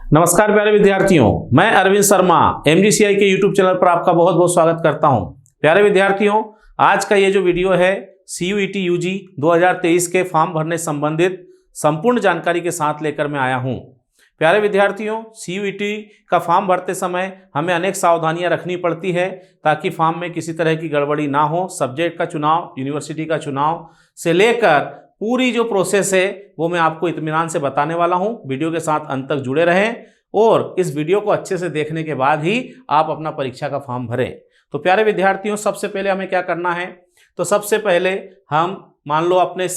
नमस्कार प्यारे विद्यार्थियों, मैं अरविंद शर्मा MGCI के YouTube चैनल पर आपका बहुत बहुत स्वागत करता हूं। प्यारे विद्यार्थियों, आज का ये जो वीडियो है CUET UG 2023 के फॉर्म भरने संबंधित संपूर्ण जानकारी के साथ लेकर मैं आया हूं। प्यारे विद्यार्थियों, CUET का फॉर्म भरते समय हमें अनेक सावधानियां रखनी पड़ती है ताकि फॉर्म में किसी तरह की गड़बड़ी ना हो। सब्जेक्ट का चुनाव, यूनिवर्सिटी का चुनाव से लेकर पूरी जो प्रोसेस है वो मैं आपको इत्मीनान से बताने वाला हूं। वीडियो के साथ अंत तक जुड़े रहें और इस वीडियो को अच्छे से देखने के बाद ही आप अपना परीक्षा का फॉर्म भरें। तो प्यारे विद्यार्थियों, सबसे पहले हमें क्या करना है, तो सबसे पहले हम मान लो अपने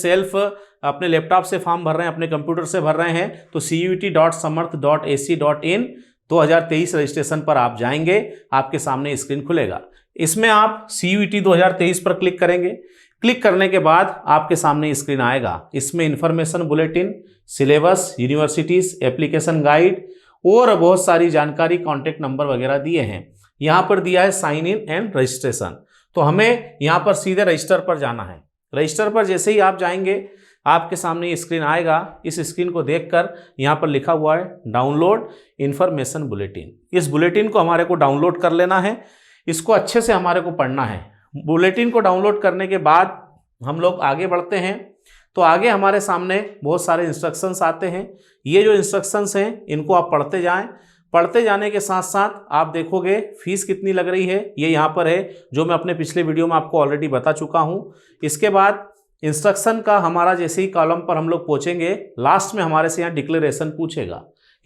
लैपटॉप से फॉर्म भर रहे हैं, अपने कंप्यूटर से भर रहे हैं, तो CUET.samarth.ac.in 2023 रजिस्ट्रेशन पर आप जाएंगे, आपके सामने स्क्रीन खुलेगा। इसमें आप CUET 2023 पर क्लिक करेंगे। क्लिक करने के बाद आपके सामने स्क्रीन आएगा। इसमें information bulletin, syllabus, universities, application guide और बहुत सारी जानकारी, कॉन्टैक्ट नंबर वगैरह दिए हैं। यहाँ पर दिया है साइन इन एंड रजिस्ट्रेशन, तो हमें यहाँ पर सीधे रजिस्टर पर जाना है। रजिस्टर पर जैसे ही आप जाएंगे आपके सामने ये स्क्रीन आएगा। इस स्क्रीन को देखकर यहाँ पर लिखा हुआ है डाउनलोड इन्फॉर्मेशन बुलेटिन। इस बुलेटिन को हमारे को डाउनलोड कर लेना है, इसको अच्छे से हमारे को पढ़ना है। बुलेटिन को डाउनलोड करने के बाद हम लोग आगे बढ़ते हैं, तो आगे हमारे सामने बहुत सारे इंस्ट्रक्शंस आते हैं। ये जो इंस्ट्रक्शंस हैं इनको आप पढ़ते जाएं। पढ़ते जाने के साथ साथ आप देखोगे फीस कितनी लग रही है, ये यहाँ पर है, जो मैं अपने पिछले वीडियो में आपको ऑलरेडी बता चुका हूँ। इसके बाद इंस्ट्रक्शन का हमारा जैसे ही कॉलम पर हम लोग पहुँचेंगे, लास्ट में हमारे से यहाँ डिक्लेरेशन पूछेगा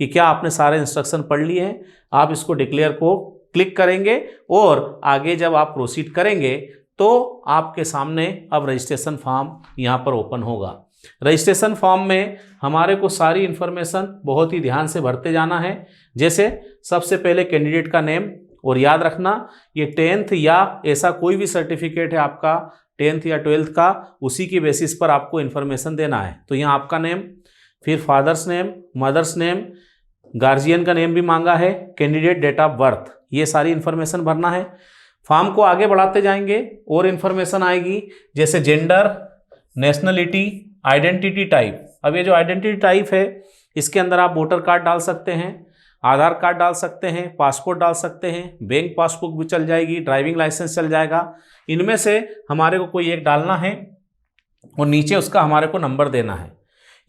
कि क्या आपने सारे इंस्ट्रक्शन पढ़ लिए हैं। आप इसको डिक्लेयर को क्लिक करेंगे और आगे जब आप प्रोसीड करेंगे तो आपके सामने अब रजिस्ट्रेशन फॉर्म यहाँ पर ओपन होगा। रजिस्ट्रेशन फॉर्म में हमारे को सारी इन्फॉर्मेशन बहुत ही ध्यान से भरते जाना है। जैसे सबसे पहले कैंडिडेट का नेम, और याद रखना ये 10th या ऐसा कोई भी सर्टिफिकेट है आपका 10th या 12th का, उसी की बेसिस पर आपको इन्फॉर्मेशन देना है। तो यहाँ आपका नेम, फिर father's name, mother's name, guardian का नेम भी मांगा है, कैंडिडेट डेट ऑफ बर्थ, ये सारी इन्फॉर्मेशन भरना है। फॉर्म को आगे बढ़ाते जाएंगे और इन्फॉर्मेशन आएगी जैसे जेंडर, नेशनलिटी, आइडेंटिटी टाइप। अब ये जो आइडेंटिटी टाइप है इसके अंदर आप वोटर कार्ड डाल सकते हैं, आधार कार्ड डाल सकते हैं, पासपोर्ट डाल सकते हैं, बैंक पासबुक भी चल जाएगी, ड्राइविंग लाइसेंस चल जाएगा। इनमें से हमारे को कोई एक डालना है और नीचे उसका हमारे को नंबर देना है।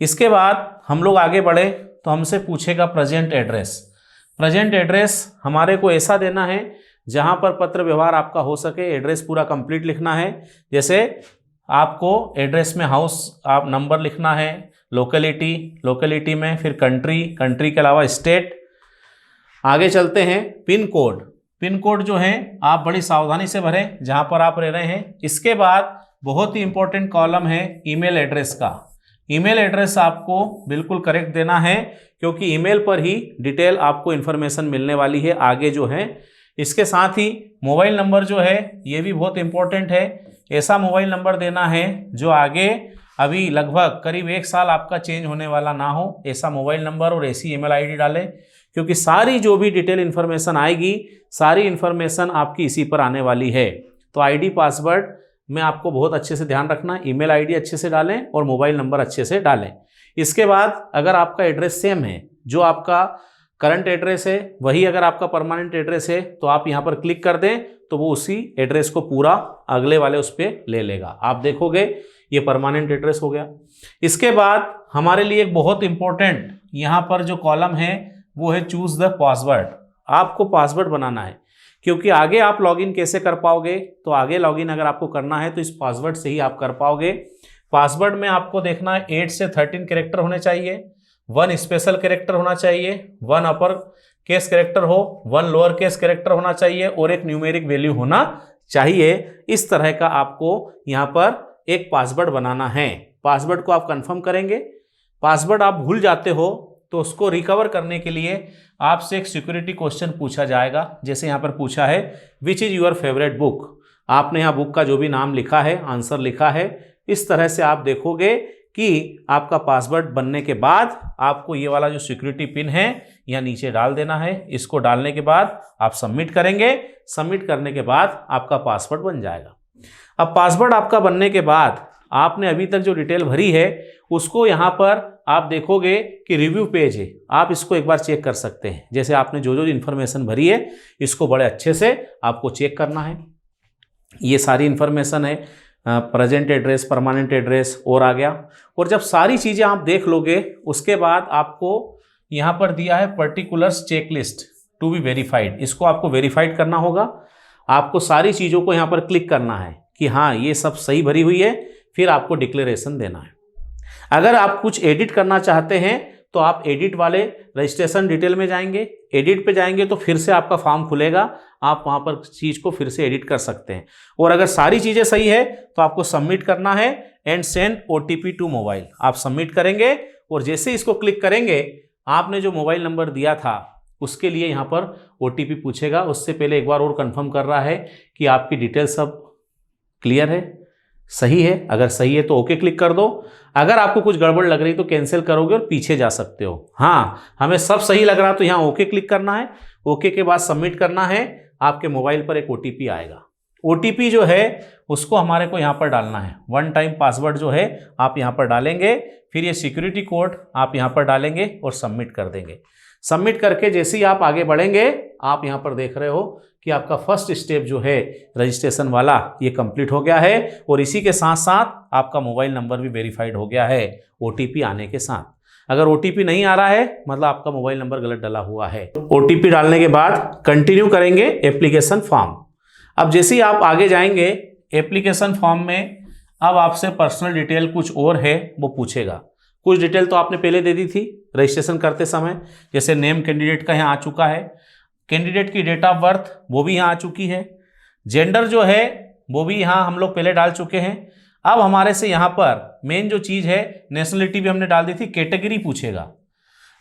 इसके बाद हम लोग आगे बढ़े तो हमसे पूछेगा प्रेजेंट एड्रेस। प्रेजेंट एड्रेस हमारे को ऐसा देना है जहाँ पर पत्र व्यवहार आपका हो सके। एड्रेस पूरा कंप्लीट लिखना है, जैसे आपको एड्रेस में हाउस आप नंबर लिखना है, लोकेलिटी में, फिर कंट्री के अलावा स्टेट। आगे चलते हैं, पिन कोड जो है आप बड़ी सावधानी से भरें जहाँ पर आप रह रहे हैं। इसके बाद बहुत ही इंपॉर्टेंट कॉलम है ईमेल एड्रेस का। ईमेल एड्रेस आपको बिल्कुल करेक्ट देना है क्योंकि ईमेल पर ही डिटेल आपको इन्फॉर्मेशन मिलने वाली है आगे जो है। इसके साथ ही मोबाइल नंबर जो है ये भी बहुत इंपॉर्टेंट है। ऐसा मोबाइल नंबर देना है जो आगे अभी लगभग करीब 1 साल आपका चेंज होने वाला ना हो, ऐसा मोबाइल नंबर और ऐसी ईमेल आईडी डालें, क्योंकि सारी जो भी डिटेल इन्फॉर्मेशन आएगी सारी इन्फॉर्मेशन आपकी इसी पर आने वाली है। तो आईडी पासवर्ड में आपको बहुत अच्छे से ध्यान रखना, ईमेल आईडी अच्छे से डालें और मोबाइल नंबर अच्छे से डालें। इसके बाद अगर आपका एड्रेस सेम है, जो आपका करंट एड्रेस है वही अगर आपका परमानेंट एड्रेस है, तो आप यहाँ पर क्लिक कर दें तो वो उसी एड्रेस को पूरा अगले वाले उस पर ले लेगा। आप देखोगे ये परमानेंट एड्रेस हो गया। इसके बाद हमारे लिए एक बहुत इंपॉर्टेंट यहाँ पर जो कॉलम है वो है चूज द पासवर्ड। आपको पासवर्ड बनाना है, क्योंकि आगे आप लॉगिन कैसे कर पाओगे, तो आगे लॉगिन अगर आपको करना है तो इस पासवर्ड से ही आप कर पाओगे। पासवर्ड में आपको देखना है 8 से 13 कैरेक्टर होने चाहिए, 1 स्पेशल कैरेक्टर होना चाहिए, 1 अपर केस कैरेक्टर हो, 1 लोअर केस कैरेक्टर होना चाहिए और एक न्यूमेरिक वैल्यू होना चाहिए। इस तरह का आपको यहाँ पर एक पासवर्ड बनाना है। पासवर्ड को आप कंफर्म करेंगे। पासवर्ड आप भूल जाते हो तो उसको रिकवर करने के लिए आपसे एक सिक्योरिटी क्वेश्चन पूछा जाएगा। जैसे यहाँ पर पूछा है which is your favourite book. आपने यहाँ बुक का जो भी नाम लिखा है, आंसर लिखा है। इस तरह से आप देखोगे कि आपका पासवर्ड बनने के बाद आपको ये वाला जो सिक्योरिटी पिन है यहाँ नीचे डाल देना है। इसको डालने के बाद आप सबमिट करेंगे। सबमिट करने के बाद आपका पासवर्ड बन जाएगा। अब पासवर्ड आपका बनने के बाद आपने अभी तक जो डिटेल भरी है उसको यहाँ पर आप देखोगे कि रिव्यू पेज है, आप इसको एक बार चेक कर सकते हैं। जैसे आपने जो जो इन्फॉर्मेशन भरी है इसको बड़े अच्छे से आपको चेक करना है। ये सारी इन्फॉर्मेशन है, प्रेजेंट एड्रेस, परमानेंट एड्रेस और आ गया। और जब सारी चीज़ें आप देख लोगे उसके बाद आपको यहाँ पर दिया है particulars checklist to be verified. इसको आपको वेरीफाइड करना होगा। आपको सारी चीज़ों को यहाँ पर क्लिक करना है कि हाँ ये सब सही भरी हुई है, फिर आपको डिक्लेरेशन देना है। अगर आप कुछ एडिट करना चाहते हैं तो आप एडिट वाले रजिस्ट्रेशन डिटेल में जाएंगे, एडिट पे जाएंगे तो फिर से आपका फॉर्म खुलेगा, आप वहाँ पर चीज़ को फिर से एडिट कर सकते हैं। और अगर सारी चीज़ें सही है तो आपको सबमिट करना है and send OTP to mobile. आप सबमिट करेंगे और जैसे इसको क्लिक करेंगे आपने जो मोबाइल नंबर दिया था उसके लिए यहाँ पर OTP पूछेगा। उससे पहले एक बार और कंफर्म कर रहा है कि आपकी डिटेल सब क्लियर है, सही है। अगर सही है तो ओके क्लिक कर दो। अगर आपको कुछ गड़बड़ लग रही तो कैंसिल करोगे और पीछे जा सकते हो। हाँ, हमें सब सही लग रहा तो यहाँ ओके क्लिक करना है। ओके के बाद सबमिट करना है। आपके मोबाइल पर एक OTP आएगा। OTP जो है उसको हमारे को यहाँ पर डालना है। 1 टाइम पासवर्ड जो है आप यहाँ पर डालेंगे, फिर ये सिक्योरिटी कोड आप यहाँ पर डालेंगे और सबमिट कर देंगे। सबमिट करके जैसे ही आप आगे बढ़ेंगे आप यहाँ पर देख रहे हो कि आपका फर्स्ट स्टेप जो है रजिस्ट्रेशन वाला ये कंप्लीट हो गया है। और इसी के साथ साथ आपका मोबाइल नंबर भी वेरीफाइड हो गया है OTP आने के साथ। अगर OTP नहीं आ रहा है मतलब आपका मोबाइल नंबर गलत डाला हुआ है। OTP डालने के बाद कंटिन्यू करेंगे एप्लीकेशन फॉर्म। अब जैसे ही आप आगे जाएंगे एप्लीकेशन फॉर्म में अब आपसे पर्सनल डिटेल कुछ और है वो पूछेगा। कुछ डिटेल तो आपने पहले दे दी थी रजिस्ट्रेशन करते समय, जैसे नेम कैंडिडेट का यहाँ आ चुका है, कैंडिडेट की डेट ऑफ बर्थ वो भी यहाँ आ चुकी है, जेंडर जो है वो भी यहाँ हम लोग पहले डाल चुके हैं। अब हमारे से यहाँ पर मेन जो चीज़ है नेशनलिटी भी हमने डाल दी थी, कैटेगरी पूछेगा।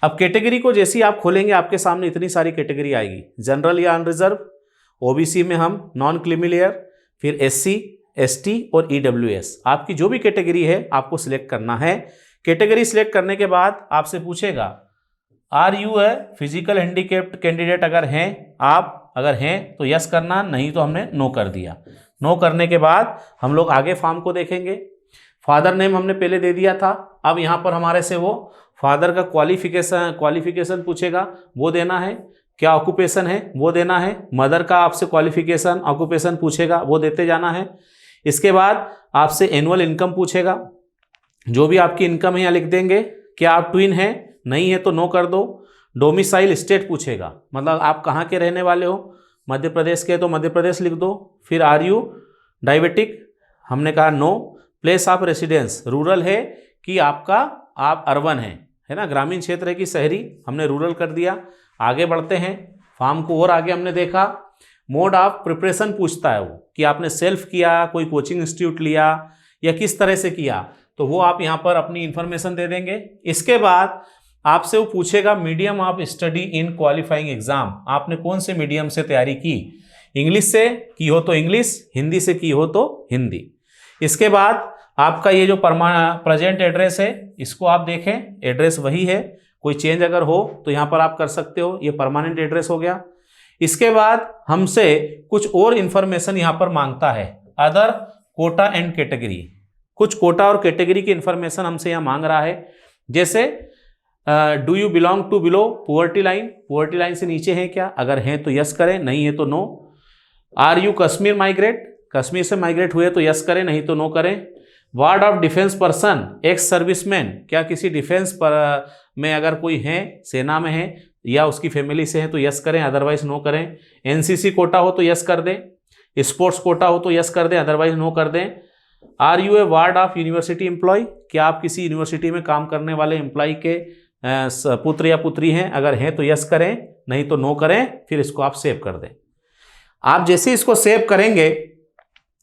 अब कैटेगरी को जैसे ही आप खोलेंगे आपके सामने इतनी सारी कैटेगरी आएगी, जनरल या अनरिजर्व, OBC में हम नॉन क्रीमी लेयर, फिर SC, ST और EWS। आपकी जो भी कैटेगरी है आपको सिलेक्ट करना है। कैटेगरी सिलेक्ट करने के बाद आपसे पूछेगा are you a physical handicapped candidate. अगर हैं आप, अगर हैं तो यस करना, नहीं तो हमने नो कर दिया। नो करने के बाद हम लोग आगे फॉर्म को देखेंगे। फादर नेम हमने पहले दे दिया था। अब यहाँ पर हमारे से वो फादर का क्वालिफिकेशन पूछेगा, वो देना है। क्या ऑक्यूपेशन है वो देना है। मदर का आपसे क्वालिफिकेशन ऑक्यूपेशन पूछेगा, वो देते जाना है। इसके बाद आपसे एनुअल इनकम पूछेगा, जो भी आपकी इनकम है यहाँ लिख देंगे। क्या आप ट्विन हैं, नहीं है तो नो कर दो। डोमिसाइल स्टेट पूछेगा, मतलब आप कहाँ के रहने वाले हो, मध्य प्रदेश के तो मध्य प्रदेश लिख दो। फिर आर यू डायबिटिक, हमने कहा no. Place of residence rural है कि आपका आप अर्बन है ना, ग्रामीण क्षेत्र है कि शहरी, हमने रूरल कर दिया। आगे बढ़ते हैं फॉर्म को और आगे हमने देखा। मोड ऑफ प्रिपरेशन पूछता है वो कि आपने सेल्फ किया, कोई कोचिंग इंस्टीट्यूट लिया या किस तरह से किया, तो वो आप यहाँ पर अपनी इंफॉर्मेशन दे देंगे। इसके बाद आपसे वो पूछेगा medium of study in qualifying exam, आपने कौन से मीडियम से तैयारी की। इंग्लिश से की हो तो इंग्लिश, हिंदी से की हो तो हिंदी। इसके बाद आपका ये जो प्रेजेंट एड्रेस है इसको आप देखें, एड्रेस वही है, कोई चेंज अगर हो तो यहाँ पर आप कर सकते हो। ये परमानेंट एड्रेस हो गया। इसके बाद हमसे कुछ और इंफॉर्मेशन यहाँ पर मांगता है, अदर कोटा एंड कैटेगरी। कुछ कोटा और कैटेगरी की इंफॉर्मेशन हमसे यहाँ मांग रहा है, जैसे do you belong to below poverty line, poverty line से नीचे है क्या, अगर हैं तो यस करें, नहीं है तो no. Are you Kashmir migrate, Kashmir से माइग्रेट हुए तो यस करें, नहीं तो नो करें। Ward of defence person, ex serviceman, क्या किसी डिफेंस पर में अगर कोई है, सेना में है या उसकी फैमिली से है तो यस करें, अदरवाइज नो करें। एनसीसी कोटा हो तो यस कर दें, स्पोर्ट्स कोटा हो तो यस कर दें, अदरवाइज नो कर दें। Are you a ward of university employ, क्या आप किसी यूनिवर्सिटी में काम करने वाले एम्प्लॉय के पुत्र या पुत्री हैं, अगर हैं तो यस करें, नहीं तो नो करें। फिर इसको आप सेव कर दें। आप जैसे इसको सेव करेंगे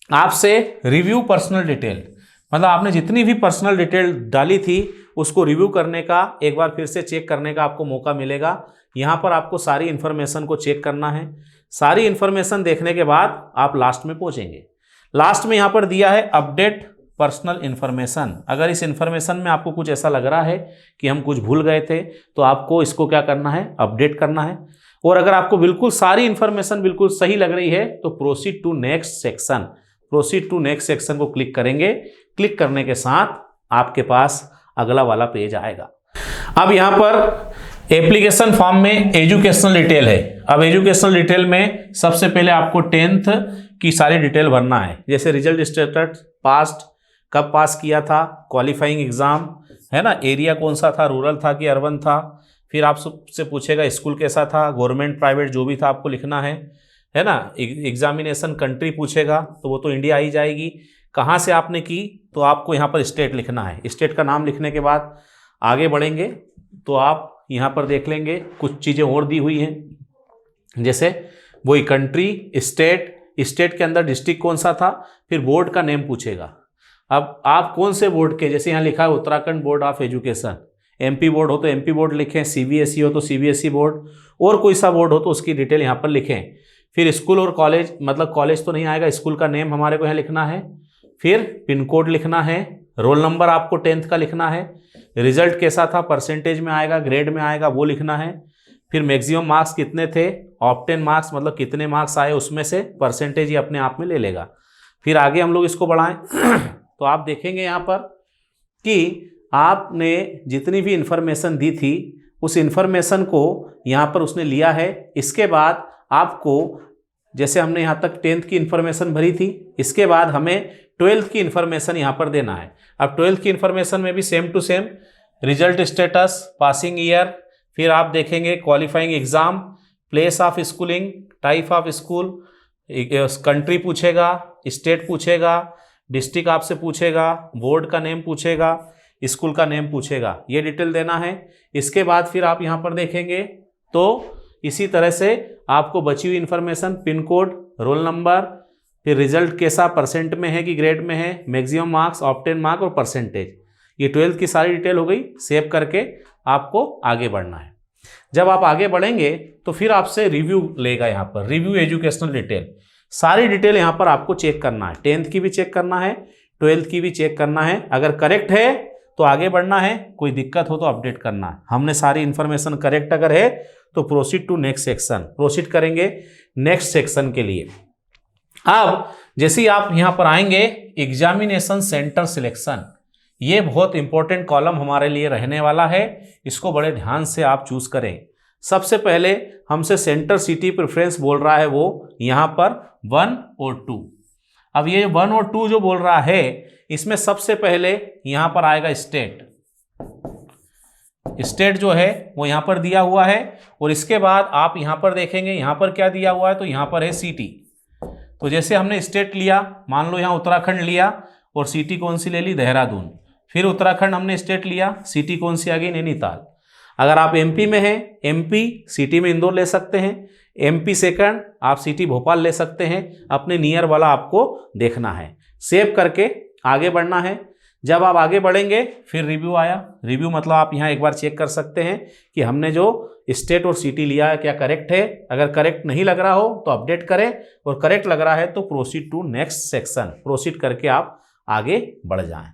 आपसे रिव्यू पर्सनल डिटेल, मतलब आपने जितनी भी पर्सनल डिटेल डाली थी उसको रिव्यू करने का, एक बार फिर से चेक करने का आपको मौका मिलेगा। यहाँ पर आपको सारी इन्फॉर्मेशन को चेक करना है। सारी इन्फॉर्मेशन देखने के बाद आप लास्ट में पहुँचेंगे। लास्ट में यहाँ पर दिया है अपडेट पर्सनल इन्फॉर्मेशन। अगर इस इन्फॉर्मेशन में आपको कुछ ऐसा लग रहा है कि हम कुछ भूल गए थे तो आपको इसको क्या करना है, अपडेट करना है। और अगर आपको बिल्कुल सारी इन्फॉर्मेशन बिल्कुल सही लग रही है तो proceed to next section, proceed to next section को क्लिक करेंगे। क्लिक करने के साथ आपके पास अगला वाला पेज आएगा। अब यहाँ पर एप्लीकेशन फॉर्म में एजुकेशनल डिटेल है। अब एजुकेशनल डिटेल में सबसे पहले आपको 10th की सारी डिटेल भरना है, जैसे रिजल्ट स्टेटस, पास्ट, कब पास किया था, क्वालिफाइंग एग्जाम है ना, एरिया कौन सा था, रूरल था कि अर्बन था, फिर आपसे पूछेगा स्कूल कैसा था, गवर्नमेंट प्राइवेट जो भी था आपको लिखना है ना। एग्जामिनेशन कंट्री पूछेगा तो वो तो इंडिया ही जाएगी। कहाँ से आपने की तो आपको यहाँ पर स्टेट लिखना है। स्टेट का नाम लिखने के बाद आगे बढ़ेंगे तो आप यहाँ पर देख लेंगे कुछ चीज़ें और दी हुई हैं, जैसे वही कंट्री, स्टेट के अंदर डिस्ट्रिक्ट कौन सा था, फिर बोर्ड का नेम पूछेगा। अब आप कौन से बोर्ड के, जैसे यहाँ लिखा है Uttarakhand board of education, MP board हो तो एमपी बोर्ड लिखें, सीबीएसई हो तो सीबीएसई बोर्ड, और कोई सा बोर्ड हो तो उसकी डिटेल यहाँ पर लिखें। फिर स्कूल और कॉलेज, मतलब कॉलेज तो नहीं आएगा, स्कूल का नेम हमारे को यहाँ लिखना है। फिर पिन कोड लिखना है, रोल नंबर आपको 10th का लिखना है, रिजल्ट कैसा था, परसेंटेज में आएगा, ग्रेड में आएगा, वो लिखना है। फिर मैक्सिमम मार्क्स कितने थे, ऑप्टेन मार्क्स मतलब कितने मार्क्स आए, उसमें से परसेंटेज ही अपने आप में ले लेगा। फिर आगे हम लोग इसको बढ़ाएं तो आप देखेंगे यहाँ पर कि आपने जितनी भी इंफॉर्मेशन दी थी उस इंफॉर्मेशन को यहाँ पर उसने लिया है। इसके बाद आपको, जैसे हमने यहाँ तक 10th की इंफॉर्मेशन भरी थी, इसके बाद हमें 12th की इंफॉर्मेशन यहाँ पर देना है। अब 12th की इंफॉर्मेशन में भी same to same result status, passing year, फिर आप देखेंगे qualifying exam, place of schooling, type of school, country पूछेगा, स्टेट पूछेगा, डिस्ट्रिक्ट आपसे पूछेगा, बोर्ड का नेम पूछेगा, स्कूल का नेम पूछेगा, ये डिटेल देना है। इसके बाद फिर आप यहाँ पर देखेंगे तो इसी तरह से आपको बची हुई information, pin code, roll number, फिर रिजल्ट कैसा, परसेंट में है कि ग्रेड में है, मैक्सिमम मार्क्स, ऑप्टेन मार्क और परसेंटेज, ये 12th की सारी डिटेल हो गई। सेव करके आपको आगे बढ़ना है। जब आप आगे बढ़ेंगे तो फिर आपसे रिव्यू लेगा, यहाँ पर रिव्यू एजुकेशनल डिटेल, सारी डिटेल यहाँ पर आपको चेक करना है। 10th की भी चेक करना है, 12th की भी चेक करना है। अगर करेक्ट है तो आगे बढ़ना है, कोई दिक्कत हो तो अपडेट करना है। हमने सारी इन्फॉर्मेशन करेक्ट अगर है तो proceed to next section, proceed करेंगे नेक्स्ट सेक्शन के लिए। अब जैसे ही आप यहाँ पर आएंगे, एग्जामिनेशन सेंटर सिलेक्शन, ये बहुत इंपॉर्टेंट कॉलम हमारे लिए रहने वाला है, इसको बड़े ध्यान से आप चूज करें। सबसे पहले हमसे सेंटर सिटी प्रेफरेंस बोल रहा है, वो यहाँ पर 1 और 2। अब ये 1 और 2 जो बोल रहा है, इसमें सबसे पहले यहाँ पर आएगा स्टेट। स्टेट जो है वो यहाँ पर दिया हुआ है, और इसके बाद आप यहाँ पर देखेंगे यहाँ पर क्या दिया हुआ है, तो यहाँ पर है सिटी। तो जैसे हमने स्टेट लिया, मान लो यहाँ उत्तराखंड लिया, और सिटी कौन सी ले ली, देहरादून। फिर उत्तराखंड हमने स्टेट लिया, सिटी कौन सी आ गई, नैनीताल। अगर आप एमपी में हैं, एमपी सिटी में इंदौर ले सकते हैं, एमपी सेकंड आप सिटी भोपाल ले सकते हैं। अपने नियर वाला आपको देखना है, सेव करके आगे बढ़ना है। जब आप आगे बढ़ेंगे फिर रिव्यू आया, रिव्यू मतलब आप यहाँ एक बार चेक कर सकते हैं कि हमने जो स्टेट और सिटी लिया है क्या करेक्ट है। अगर करेक्ट नहीं लग रहा हो तो अपडेट करें, और करेक्ट लग रहा है तो proceed to next section, proceed करके आप आगे बढ़ जाएं।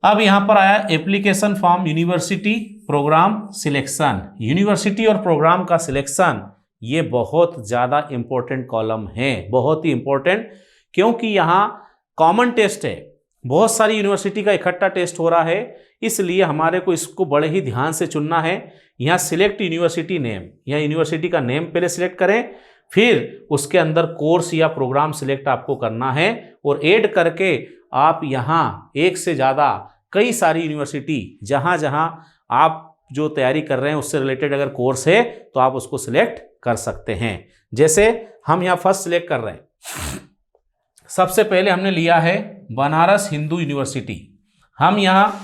अब यहाँ पर आया application form university program selection. University और प्रोग्राम का सिलेक्शन ये बहुत ज़्यादा इंपॉर्टेंट कॉलम है, बहुत ही इंपॉर्टेंट, क्योंकि यहाँ कॉमन टेस्ट है, बहुत सारी यूनिवर्सिटी का इकट्ठा टेस्ट हो रहा है, इसलिए हमारे को इसको बड़े ही ध्यान से चुनना है। यहाँ सिलेक्ट यूनिवर्सिटी नेम, यहाँ यूनिवर्सिटी का नेम पहले सिलेक्ट करें, फिर उसके अंदर कोर्स या प्रोग्राम सिलेक्ट आपको करना है, और ऐड करके आप यहाँ एक से ज़्यादा कई सारी यूनिवर्सिटी जहाँ जहाँ आप जो तैयारी कर रहे हैं उससे रिलेटेड अगर कोर्स है तो आप उसको सिलेक्ट कर सकते हैं। जैसे हम यहाँ फर्स्ट सिलेक्ट कर रहे हैं, सबसे पहले हमने लिया है बनारस हिंदू यूनिवर्सिटी। हम यहाँ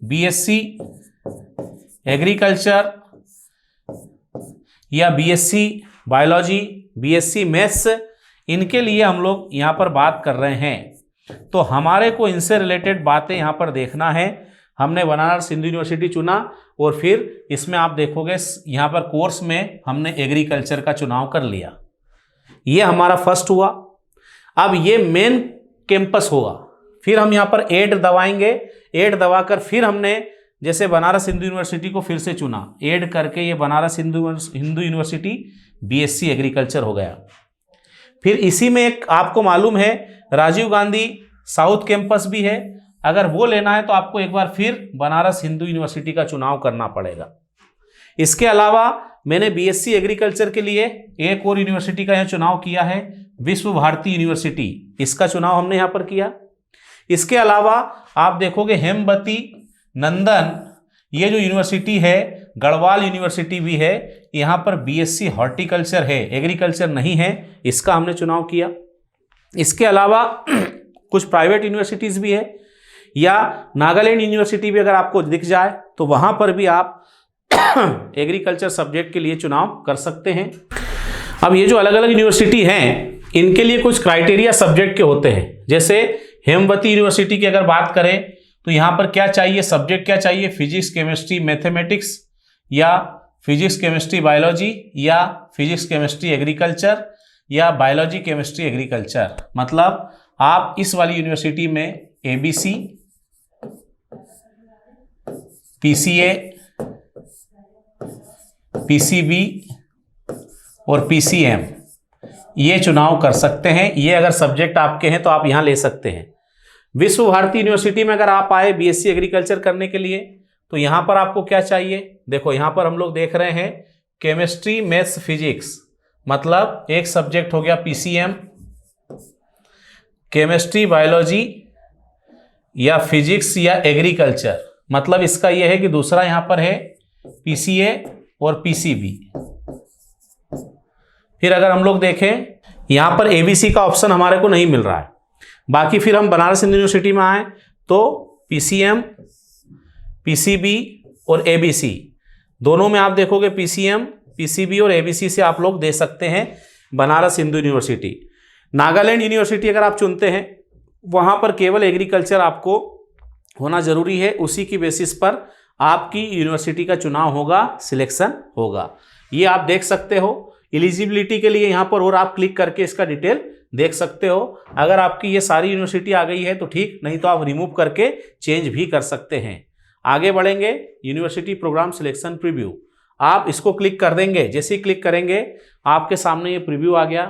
बीएससी एग्रीकल्चर या बीएससी बायोलॉजी, बीएससी मैथ्स, इनके लिए हम लोग यहाँ पर बात कर रहे हैं, तो हमारे को इनसे रिलेटेड बातें यहाँ पर देखना है। हमने बनारस हिंदू यूनिवर्सिटी चुना, और फिर इसमें आप देखोगे यहाँ पर कोर्स में हमने एग्रीकल्चर का चुनाव कर लिया, ये हमारा फर्स्ट हुआ। अब ये मेन कैंपस होगा, फिर हम यहाँ पर ऐड दबाएंगे, ऐड दबाकर फिर हमने जैसे बनारस हिंदू यूनिवर्सिटी को फिर से चुना, ऐड करके ये Banaras Hindu university BSc agriculture हो गया। फिर इसी में एक आपको मालूम है राजीव गांधी साउथ कैंपस भी है, अगर वो लेना है तो आपको एक बार फिर बनारस हिंदू यूनिवर्सिटी का चुनाव करना पड़ेगा। इसके अलावा मैंने बीएससी एग्रीकल्चर के लिए एक और यूनिवर्सिटी का यहाँ चुनाव किया है, विश्व भारती यूनिवर्सिटी, इसका चुनाव हमने यहाँ पर किया। इसके अलावा आप देखोगे हेमवती नंदन, ये जो यूनिवर्सिटी है गढ़वाल यूनिवर्सिटी भी है, यहाँ पर बीएससी हॉर्टिकल्चर है, एग्रीकल्चर नहीं है, इसका हमने चुनाव किया। इसके अलावा कुछ प्राइवेट यूनिवर्सिटीज़ भी है, या नागालैंड यूनिवर्सिटी भी अगर आपको दिख जाए तो वहाँ पर भी आप एग्रीकल्चर सब्जेक्ट के लिए चुनाव कर सकते हैं। अब ये जो अलग अलग यूनिवर्सिटी हैं इनके लिए कुछ क्राइटेरिया सब्जेक्ट के होते हैं। जैसे हेमवती यूनिवर्सिटी की अगर बात करें तो यहाँ पर क्या चाहिए, सब्जेक्ट क्या चाहिए, फिजिक्स केमिस्ट्री मैथमेटिक्स, या फिजिक्स केमिस्ट्री बायोलॉजी, या फिजिक्स केमिस्ट्री एग्रीकल्चर, या बायोलॉजी केमिस्ट्री एग्रीकल्चर। मतलब आप इस वाली यूनिवर्सिटी में एबीसी, पीसीए, पीसीबी और पीसीएम ये चुनाव कर सकते हैं। ये अगर सब्जेक्ट आपके हैं तो आप यहां ले सकते हैं। विश्व भारती यूनिवर्सिटी में अगर आप आए बीएससी एग्रीकल्चर करने के लिए तो यहां पर आपको क्या चाहिए, देखो यहां पर हम लोग देख रहे हैं केमिस्ट्री मैथ्स फिजिक्स, मतलब एक सब्जेक्ट हो गया पीसीएम, केमिस्ट्री बायोलॉजी या फिजिक्स या एग्रीकल्चर, मतलब इसका यह है कि दूसरा यहां पर है पीसीए और पीसीबी। फिर अगर हम लोग देखें यहां पर एबीसी का ऑप्शन हमारे को नहीं मिल रहा है। बाकी फिर हम बनारस हिंदू यूनिवर्सिटी में आए तो पीसीएम, पीसीबी और एबीसी दोनों में आप देखोगे पीसीएम, पीसीबी और एबीसी से आप लोग दे सकते हैं बनारस हिंदू यूनिवर्सिटी। नागालैंड यूनिवर्सिटी अगर आप चुनते हैं वहां पर केवल एग्रीकल्चर आपको होना जरूरी है, उसी की बेसिस पर आपकी यूनिवर्सिटी का चुनाव होगा, सिलेक्शन होगा। ये आप देख सकते हो एलिजिबिलिटी के लिए यहाँ पर, और आप क्लिक करके इसका डिटेल देख सकते हो। अगर आपकी ये सारी यूनिवर्सिटी आ गई है तो ठीक, नहीं तो आप रिमूव करके चेंज भी कर सकते हैं। आगे बढ़ेंगे, यूनिवर्सिटी प्रोग्राम सिलेक्शन प्रीव्यू, आप इसको क्लिक कर देंगे। जैसे ही क्लिक करेंगे आपके सामने ये प्रीव्यू आ गया।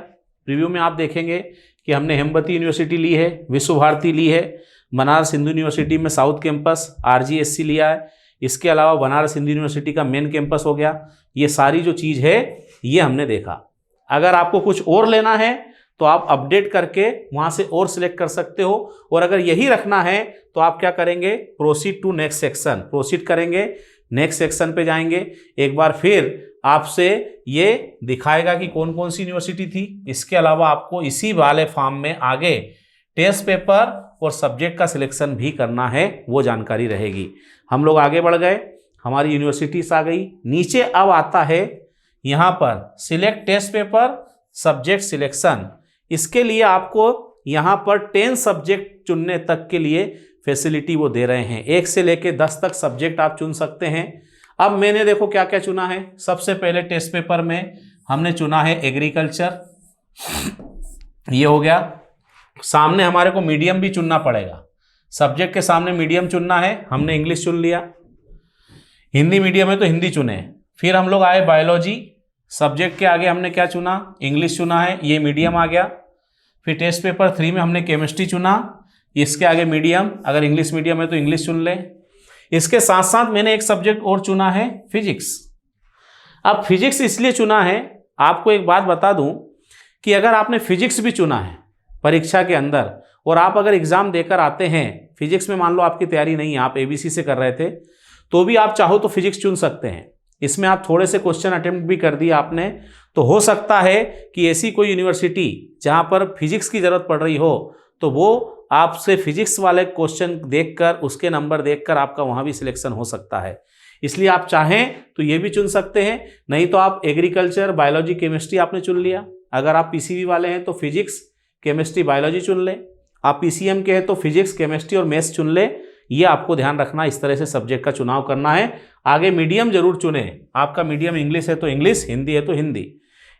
प्रीव्यू में आप देखेंगे कि हमने हेमवती यूनिवर्सिटी ली है, विश्व भारती ली है, बनारस हिंदू यूनिवर्सिटी में साउथ कैंपस आरजीएससी लिया है, इसके अलावा बनारस हिंदू यूनिवर्सिटी का मेन कैंपस हो गया। ये सारी जो चीज़ है ये हमने देखा। अगर आपको कुछ और लेना है तो आप अपडेट करके वहाँ से और सिलेक्ट कर सकते हो, और अगर यही रखना है तो आप क्या करेंगे, proceed to next section, proceed करेंगे, नेक्स्ट सेक्शन पे जाएंगे। एक बार फिर आपसे ये दिखाएगा कि कौन कौन सी यूनिवर्सिटी थी। इसके अलावा आपको इसी वाले फॉर्म में आगे टेस्ट पेपर और सब्जेक्ट का सिलेक्शन भी करना है, वो जानकारी रहेगी। हम लोग आगे बढ़ गए, हमारी यूनिवर्सिटीज आ गई। नीचे अब आता है यहाँ पर select test paper subject selection. इसके लिए आपको यहाँ पर 10 सब्जेक्ट चुनने तक के लिए फैसिलिटी वो दे रहे हैं, 1 से लेके 10 तक सब्जेक्ट आप चुन सकते हैं। अब मैंने देखो क्या क्या चुना है। सबसे पहले टेस्ट पेपर में हमने चुना है एग्रीकल्चर, ये हो गया। सामने हमारे को मीडियम भी चुनना पड़ेगा, सब्जेक्ट के सामने मीडियम चुनना है, हमने इंग्लिश चुन लिया। हिंदी मीडियम है तो हिंदी चुने। फिर हम लोग आए बायोलॉजी, सब्जेक्ट के आगे हमने क्या चुना, इंग्लिश चुना है, ये मीडियम आ गया। फिर टेस्ट पेपर 3 में हमने केमिस्ट्री चुना, इसके आगे मीडियम, अगर इंग्लिश मीडियम है तो इंग्लिश चुन लें। इसके साथ साथ मैंने एक सब्जेक्ट और चुना है फिजिक्स। अब फिजिक्स इसलिए चुना है, आपको एक बात बता दूं कि अगर आपने फिजिक्स भी चुना है परीक्षा के अंदर और आप अगर एग्जाम देकर आते हैं फिजिक्स में, मान लो आपकी तैयारी नहीं है, आप एबीसी से कर रहे थे, तो भी आप चाहो तो फिजिक्स चुन सकते हैं। इसमें आप थोड़े से क्वेश्चन अटेम्प्ट भी कर दिए आपने, तो हो सकता है कि ऐसी कोई यूनिवर्सिटी जहां पर फिजिक्स की जरूरत पड़ रही हो तो वो आपसे फिजिक्स वाले क्वेश्चन देखकर, उसके नंबर देखकर आपका वहां भी सिलेक्शन हो सकता है। इसलिए आप चाहें तो ये भी चुन सकते हैं, नहीं तो आप एग्रीकल्चर, बायोलॉजी, केमिस्ट्री आपने चुन लिया। अगर आप पीसीबी वाले हैं तो फिजिक्स, केमिस्ट्री, बायोलॉजी चुन लें। आप पीसीएम के हैं तो फिजिक्स, केमिस्ट्री और मैथ्स चुन लें। ये आपको ध्यान रखना, इस तरह से सब्जेक्ट का चुनाव करना है। आगे मीडियम जरूर चुने, आपका मीडियम इंग्लिश है तो इंग्लिश, हिंदी है तो हिंदी।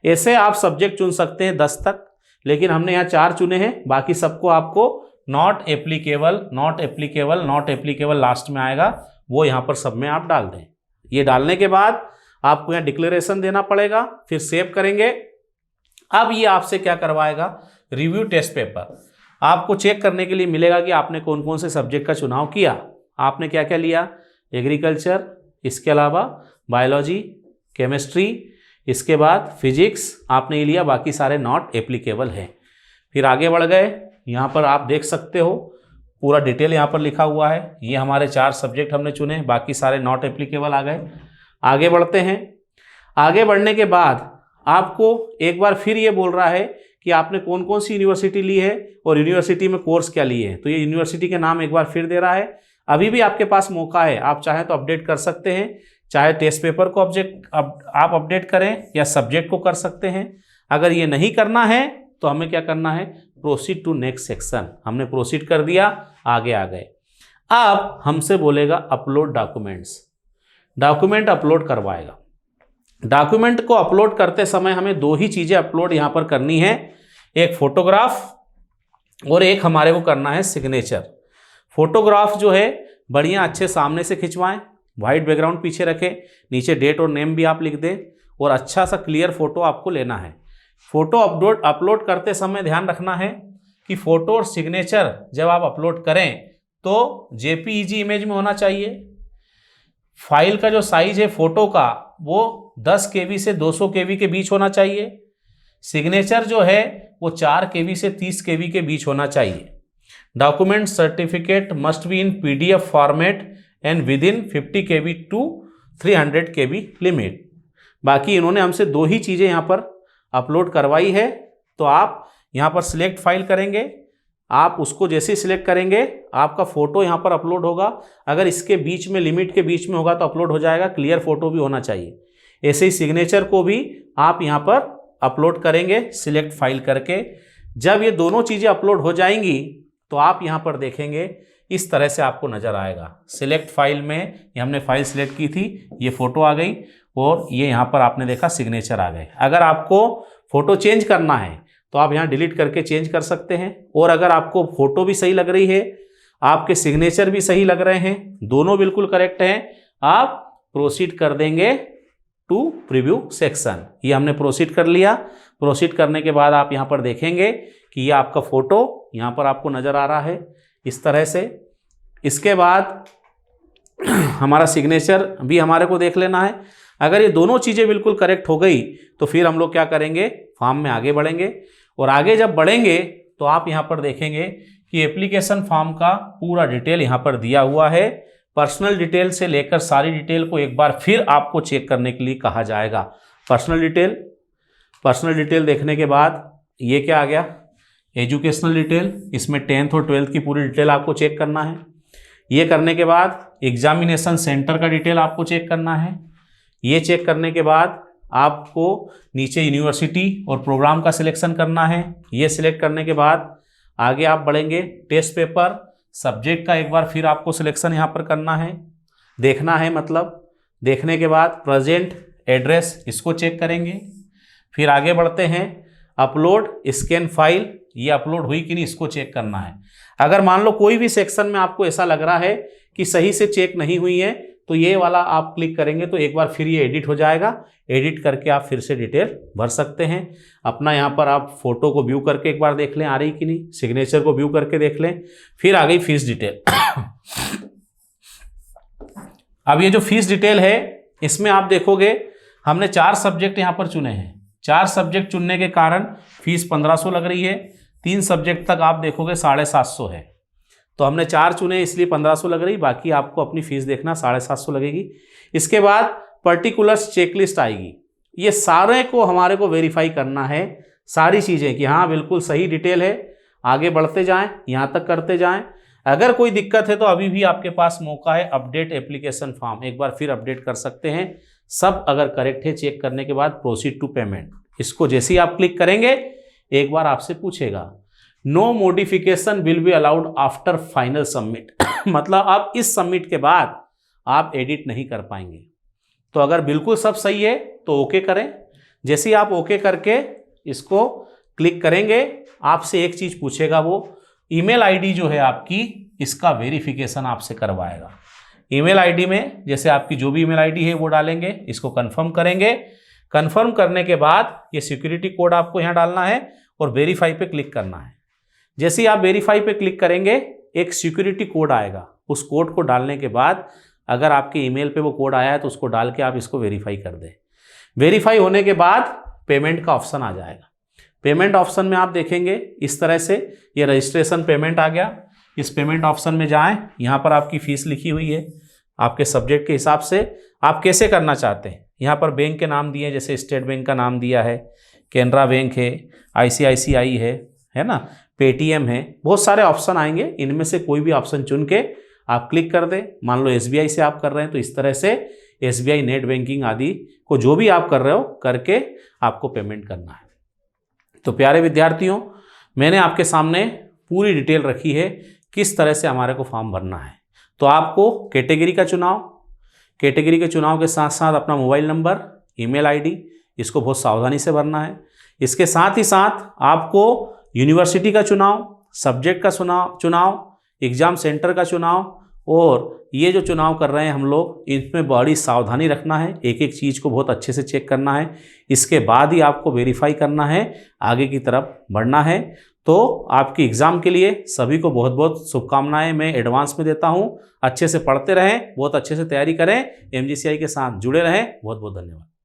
ऐसे आप सब्जेक्ट चुन सकते हैं 10 तक, लेकिन हमने यहाँ 4 चुने हैं। बाकी सबको आपको not applicable, not applicable, not applicable last में आएगा, वो यहाँ पर सब में आप डाल दें। ये डालने के बाद आपको यहाँ डिक्लेरेशन देना पड़ेगा, फिर सेव करेंगे। अब ये आपसे क्या करवाएगा, रिव्यू टेस्ट पेपर। आपको चेक करने के लिए मिलेगा कि आपने कौन कौन से सब्जेक्ट का चुनाव किया। आपने क्या क्या लिया, एग्रीकल्चर, इसके अलावा बायोलॉजी, केमिस्ट्री, इसके बाद फिजिक्स आपने ये लिया, बाकी सारे नॉट एप्लीकेबल हैं। फिर आगे बढ़ गए, यहाँ पर आप देख सकते हो पूरा डिटेल यहाँ पर लिखा हुआ है। ये हमारे 4 सब्जेक्ट हमने चुने, बाकी सारे नॉट एप्लीकेबल आ गए। आगे बढ़ते हैं। आगे बढ़ने के बाद आपको एक बार फिर ये बोल रहा है कि आपने कौन कौन सी यूनिवर्सिटी ली है और यूनिवर्सिटी में कोर्स क्या लिए हैं। तो ये यूनिवर्सिटी के नाम एक बार फिर दे रहा है। अभी भी आपके पास मौका है, आप चाहें तो अपडेट कर सकते हैं, चाहे टेस्ट पेपर को आप अपडेट करें या सब्जेक्ट को कर सकते हैं। अगर ये नहीं करना है तो हमें क्या करना है, प्रोसीड टू नेक्स्ट सेक्शन। हमने प्रोसीड कर दिया, आगे आ गए। अब हमसे बोलेगा अपलोड डॉक्यूमेंट्स, डॉक्यूमेंट अपलोड करवाएगा। डॉक्यूमेंट को अपलोड करते समय हमें 2 ही चीज़ें अपलोड यहाँ पर करनी है, एक फोटोग्राफ और एक हमारे को करना है सिग्नेचर। फोटोग्राफ जो है बढ़िया अच्छे सामने से खिंचवाएं, वाइट बैकग्राउंड पीछे रखें, नीचे डेट और नेम भी आप लिख दें और अच्छा सा क्लियर फोटो आपको लेना है। फोटो अपलोड करते समय ध्यान रखना है कि फोटो और सिग्नेचर जब आप अपलोड करें तो जेपीईजी इमेज में होना चाहिए। फाइल का जो साइज है फोटो का वो 10 KB से 200 KB के बीच होना चाहिए। सिग्नेचर जो है वो 4 KB से 30 KB के बीच होना चाहिए। Document certificate must be in PDF format and within 50 KB to 300 KB limit. बाकी इन्होंने हमसे 2 ही चीज़ें यहाँ पर अपलोड करवाई है। तो आप यहाँ पर सिलेक्ट फाइल करेंगे, आप उसको जैसे ही सिलेक्ट करेंगे आपका फ़ोटो यहाँ पर अपलोड होगा। अगर इसके बीच में लिमिट के बीच में होगा तो अपलोड हो जाएगा, क्लियर फ़ोटो भी होना चाहिए। ऐसे ही सिग्नेचर को भी आप यहाँ पर अपलोड करेंगे सिलेक्ट फाइल करके। जब ये दोनों चीज़ें अपलोड हो जाएंगी तो आप यहाँ पर देखेंगे इस तरह से आपको नज़र आएगा। सिलेक्ट फाइल में ये हमने फाइल सिलेक्ट की थी, ये फ़ोटो आ गई और ये यहाँ पर आपने देखा सिग्नेचर आ गए। अगर आपको फ़ोटो चेंज करना है तो आप यहाँ डिलीट करके चेंज कर सकते हैं। और अगर आपको फ़ोटो भी सही लग रही है, आपके सिग्नेचर भी सही लग रहे हैं, दोनों बिल्कुल करेक्ट हैं, आप प्रोसीड कर देंगे टू प्रीव्यू सेक्शन। ये हमने प्रोसीड कर लिया। प्रोसीड करने के बाद आप यहाँ पर देखेंगे कि ये आपका फ़ोटो यहाँ पर आपको नज़र आ रहा है इस तरह से। इसके बाद हमारा सिग्नेचर भी हमारे को देख लेना है। अगर ये दोनों चीज़ें बिल्कुल करेक्ट हो गई तो फिर हम लोग क्या करेंगे, फॉर्म में आगे बढ़ेंगे। और आगे जब बढ़ेंगे तो आप यहाँ पर देखेंगे कि एप्लीकेशन फॉर्म का पूरा डिटेल यहाँ पर दिया हुआ है। पर्सनल डिटेल से लेकर सारी डिटेल को एक बार फिर आपको चेक करने के लिए कहा जाएगा। पर्सनल डिटेल देखने के बाद ये क्या आ गया, एजुकेशनल डिटेल। इसमें 10th और 12th की पूरी डिटेल आपको चेक करना है। ये करने के बाद एग्जामिनेशन सेंटर का डिटेल आपको चेक करना है। ये चेक करने के बाद आपको नीचे यूनिवर्सिटी और प्रोग्राम का सिलेक्शन करना है। ये सिलेक्ट करने के बाद आगे आप बढ़ेंगे, टेस्ट पेपर सब्जेक्ट का एक बार फिर आपको सिलेक्शन यहाँ पर करना है, देखना है मतलब। देखने के बाद प्रेजेंट एड्रेस इसको चेक करेंगे। फिर आगे बढ़ते हैं, अपलोड स्कैन फाइल, ये अपलोड हुई कि नहीं इसको चेक करना है। अगर मान लो कोई भी सेक्शन में आपको ऐसा लग रहा है कि सही से चेक नहीं हुई है तो ये वाला आप क्लिक करेंगे तो एक बार फिर ये एडिट हो जाएगा। एडिट करके आप फिर से डिटेल भर सकते हैं अपना। यहाँ पर आप फोटो को व्यू करके एक बार देख लें आ रही कि नहीं, सिग्नेचर को व्यू करके देख लें। फिर आ गई फीस डिटेल। अब ये जो फीस डिटेल है इसमें आप देखोगे हमने 4 सब्जेक्ट यहाँ पर चुने हैं। 4 सब्जेक्ट चुनने के कारण फीस 1500 लग रही है। 3 सब्जेक्ट तक आप देखोगे 750 है। तो हमने 4 चुने इसलिए 1500 लग रही, बाकी आपको अपनी फीस देखना 750 लगेगी। इसके बाद पर्टिकुलर्स चेकलिस्ट आएगी। ये सारे को हमारे को वेरीफाई करना है, सारी चीज़ें कि हाँ बिल्कुल सही डिटेल है। आगे बढ़ते जाएं, यहाँ तक करते जाएं। अगर कोई दिक्कत है तो अभी भी आपके पास मौका है, अपडेट एप्लीकेशन फॉर्म एक बार फिर अपडेट कर सकते हैं। सब अगर करेक्ट है चेक करने के बाद प्रोसीड टू पेमेंट, इसको जैसे ही आप क्लिक करेंगे एक बार आपसे पूछेगा no modification will be allowed after final submit. मतलब आप इस सबमिट के बाद आप एडिट नहीं कर पाएंगे। तो अगर बिल्कुल सब सही है तो ओके करें। जैसे ही आप ओके करके इसको क्लिक करेंगे आपसे एक चीज़ पूछेगा, वो ईमेल आईडी जो है आपकी, इसका वेरिफिकेशन आपसे करवाएगा। ईमेल आईडी में जैसे आपकी जो भी ईमेल आईडी है वो डालेंगे, इसको कंफर्म करेंगे। कंफर्म करने के बाद ये सिक्योरिटी कोड आपको यहाँ डालना है और वेरीफाई पे क्लिक करना है। जैसे ही आप वेरीफाई पे क्लिक करेंगे एक सिक्योरिटी कोड आएगा, उस कोड को डालने के बाद अगर आपके ईमेल पे वो कोड आया है तो उसको डाल के आप इसको वेरीफाई कर दें। वेरीफाई होने के बाद पेमेंट का ऑप्शन आ जाएगा। पेमेंट ऑप्शन में आप देखेंगे इस तरह से ये रजिस्ट्रेशन पेमेंट आ गया। इस पेमेंट ऑप्शन में जाएं, यहाँ पर आपकी फीस लिखी हुई है, आपके सब्जेक्ट के हिसाब से आप कैसे करना चाहते हैं। यहाँ पर बैंक के नाम दिए, जैसे स्टेट बैंक का नाम दिया है, कैनरा बैंक है, ICICI है ना, पेटीएम है, बहुत सारे ऑप्शन आएंगे। इनमें से कोई भी ऑप्शन चुन के आप क्लिक कर दें। मान लो SBI से आप कर रहे हैं तो इस तरह से SBI नेट बैंकिंग आदि को जो भी आप कर रहे हो करके आपको पेमेंट करना है। तो प्यारे विद्यार्थियों, मैंने आपके सामने पूरी डिटेल रखी है किस तरह से हमारे को फॉर्म भरना है। तो आपको कैटेगरी का चुनाव, कैटेगरी के चुनाव के साथ साथ अपना मोबाइल नंबर, ईमेल ID, इसको बहुत सावधानी से भरना है। इसके साथ ही साथ आपको यूनिवर्सिटी का चुनाव, सब्जेक्ट का चुनाव, एग्ज़ाम सेंटर का चुनाव, और ये जो चुनाव कर रहे हैं हम लोग, इसमें बड़ी सावधानी रखना है, एक एक चीज़ को बहुत अच्छे से चेक करना है। इसके बाद ही आपको वेरीफाई करना है, आगे की तरफ बढ़ना है। तो आपकी एग्ज़ाम के लिए सभी को बहुत बहुत शुभकामनाएं मैं एडवांस में देता हूं। अच्छे से पढ़ते रहें, बहुत अच्छे से तैयारी करें, MGCI के साथ जुड़े रहें। बहुत बहुत धन्यवाद।